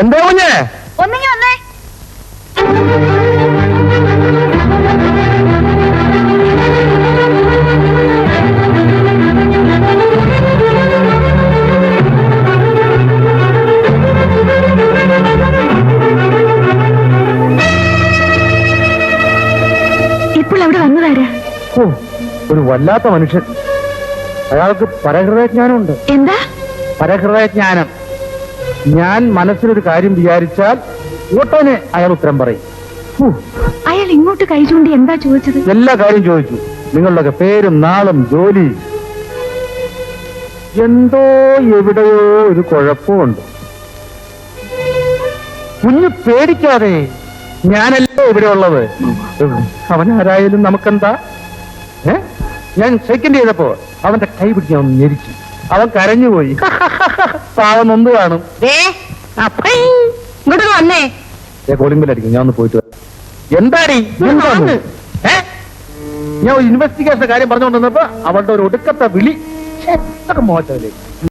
എന്താ കുഞ്ഞേ? ഒന്നിങ്ങി വന്നേ. ഇപ്പോൾ അവിടെ വന്നതാരാ? ഒരു വല്ലാത്ത മനുഷ്യൻ. അയാൾക്ക് പരഹൃദയജ്ഞാനമുണ്ട്. എന്താ പരഹൃദയജ്ഞാനം? ഞാൻ മനസ്സിലൊരു കാര്യം വിചാരിച്ചാൽ ഉടനെ അയാൾ ഉത്തരം പറയും. അയാൾ ഇങ്ങോട്ട് കൈ ചൂണ്ടി എന്താ ചോദിച്ചത്? എല്ലാ കാര്യം ചോദിച്ചു. നിങ്ങളുടെയൊക്കെ പേരും നാളും ജോലി. എന്തോ എവിടെയോ ഒരു കുഴപ്പമുണ്ട്. കുഞ്ഞ് പേടിക്കാതെ, ഞാനല്ലേ ഇവിടെ ഉള്ളത്. അവനാരായാലും നമുക്കെന്താ? ഞാൻ സെക്കൻഡ് ചെയ്തപ്പോ അവന്റെ കൈ പിടിച്ച് അവൻ ഞെരിച്ചു. അവൻ കരഞ്ഞുപോയി. പാവം നൊന്ത് കാണും. ഇങ്ങോട്ട് വന്നേ. കോളിംഗ് ബെല്ലടിക്കും. ഞാൻ ഒന്ന് പോയിട്ട് വരാം. എന്താടി? ഞാൻ ഒരു ഇൻവെസ്റ്റിഗേഷന്റെ കാര്യം പറഞ്ഞുകൊണ്ടിരുന്നപ്പോ അവളുടെ ഒരു ഒടുക്കത്തെ വിളി മോശമല്ലേ.